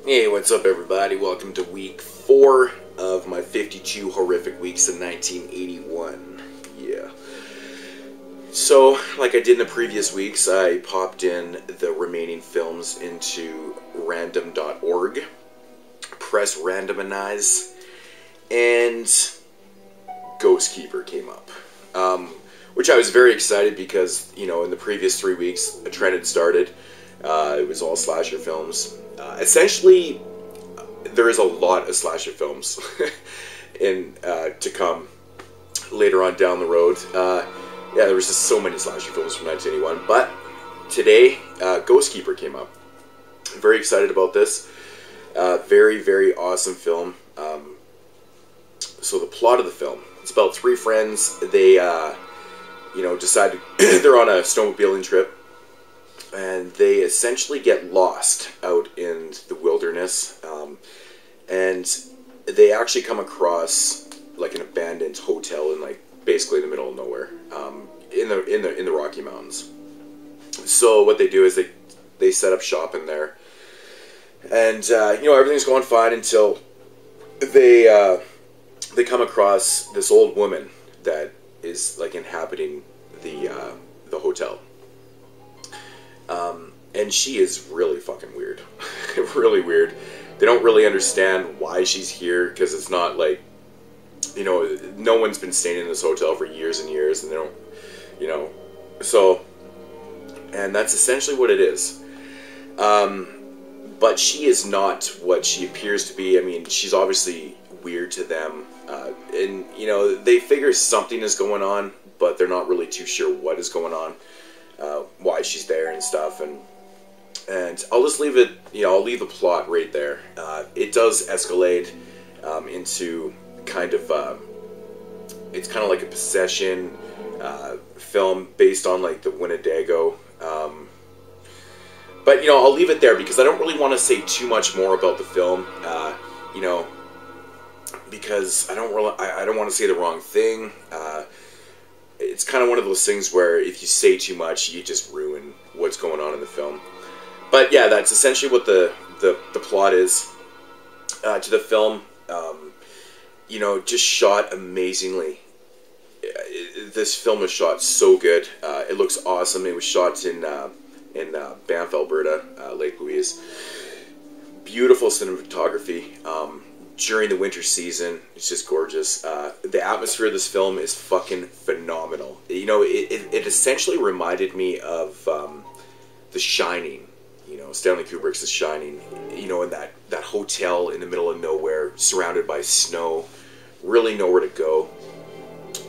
Hey, what's up, everybody? Welcome to week 4 of my 52 horrific weeks in 1981. Yeah. So, like I did in the previous weeks, I popped in the remaining films into random.org, press randomize, and Ghost Keeper came up. Which I was very excited because, you know, in the previous 3 weeks, a trend had started. It was all slasher films. Essentially, there is a lot of slasher films to come later on down the road. Yeah, there was just so many slasher films from 1981. But today, Ghost Keeper came up. I'm very excited about this. Very, very awesome film. So the plot of the film, it's about 3 friends. They, decide they're on a snowmobiling trip. And they essentially get lost out in the wilderness, and they actually come across like an abandoned hotel in basically in the middle of nowhere, in the Rocky Mountains. So what they do is they set up shop in there, and everything's going fine until they come across this old woman that is inhabiting the hotel. And she is really fucking weird. Really weird. They don't really understand why she's here, because it's not no one's been staying in this hotel for years and years, and they don't, so, and that's essentially what it is. But she is not what she appears to be. I mean, she's obviously weird to them, and, they figure something is going on, but they're not really too sure what is going on. Why she's there and stuff, and I'll just leave it, I'll leave the plot right there. It does escalate into kind of, it's kind of like a possession film based on the Wendigo. But, I'll leave it there because I don't really want to say too much more about the film, because I don't want to say the wrong thing. It's kind of one of those things where if you say too much, you just ruin what's going on in the film. But yeah, that's essentially what the plot is to the film. Just shot amazingly. This film was shot so good. It looks awesome. It was shot in Banff, Alberta, Lake Louise. Beautiful cinematography. During the winter season, it's just gorgeous. The atmosphere of this film is fucking phenomenal. It essentially reminded me of The Shining. Stanley Kubrick's The Shining. In that hotel in the middle of nowhere, surrounded by snow, really nowhere to go.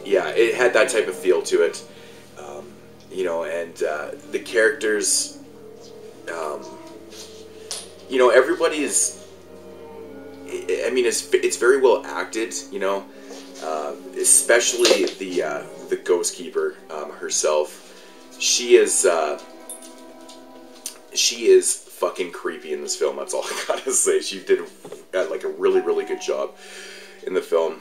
Yeah, it had that type of feel to it. And the characters, everybody's. I mean, it's very well acted, especially the Ghost Keeper herself. She is fucking creepy in this film. That's all I gotta say. She did a really, really good job in the film.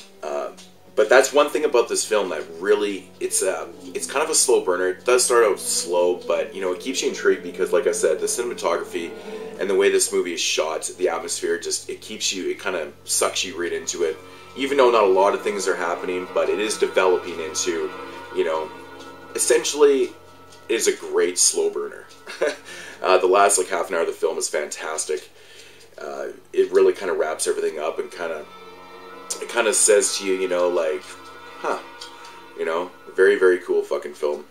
But that's one thing about this film that really it's kind of a slow burner. It does start out slow, but it keeps you intrigued because, like I said, the cinematography and the way this movie is shot, the atmosphere, it kind of sucks you right into it. Even though not a lot of things are happening, but it is developing into, essentially is a great slow burner. The last half an hour of the film is fantastic. It really kind of wraps everything up and it kind of says to you, very, very cool fucking film.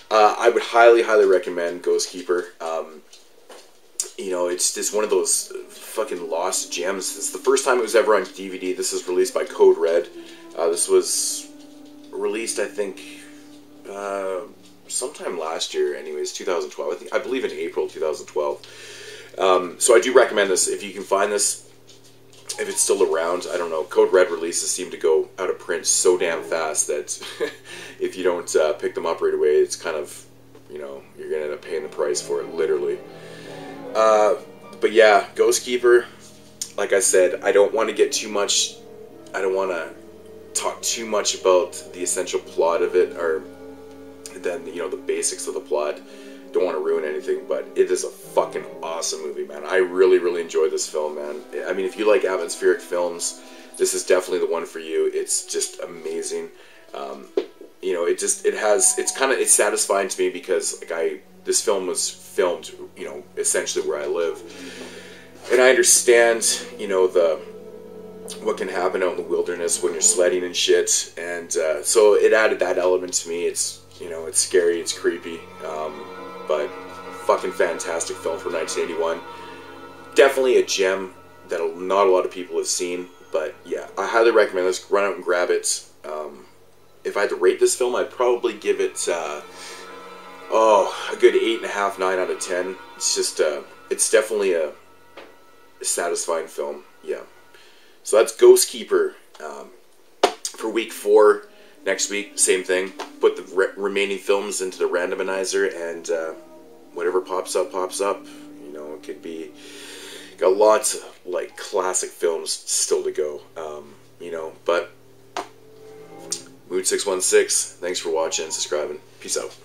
I would highly, highly recommend Ghost Keeper. It's just one of those fucking lost gems. It's the first time it was ever on DVD. This is released by Code Red. This was released, I think, sometime last year, anyways, 2012. I believe in April 2012. So I do recommend this if you can find this. If it's still around, I don't know. Code Red releases seem to go out of print so damn fast that if you don't pick them up right away, it's kind of, you're going to end up paying the price for it, literally. But yeah, Ghost Keeper, like I said, I don't want to get too much, I don't want to talk too much about the essential plot of it, or then, the basics of the plot. don't want to ruin anything, but it is a fucking awesome movie, man. I really, really enjoy this film, man. I mean, if you like atmospheric films, this is definitely the one for you. It's just amazing. You know, it's satisfying to me because, like, this film was filmed, you know, essentially where I live. And I understand, you know, what can happen out in the wilderness when you're sledding and shit. And so it added that element to me. It's, you know, it's scary, it's creepy. But fucking fantastic film from 1981. Definitely a gem that not a lot of people have seen. But yeah, I highly recommend this. Run out and grab it. If I had to rate this film, I'd probably give it a good 8.5, 9 out of 10. It's just it's definitely a satisfying film. Yeah. So that's Ghost Keeper for week 4. Next week, same thing. Put the remaining films into the randomizer, and whatever pops up, pops up. You know, it could be... Got lots of, like, classic films still to go. You know, but... Mood616, thanks for watching and subscribing. Peace out.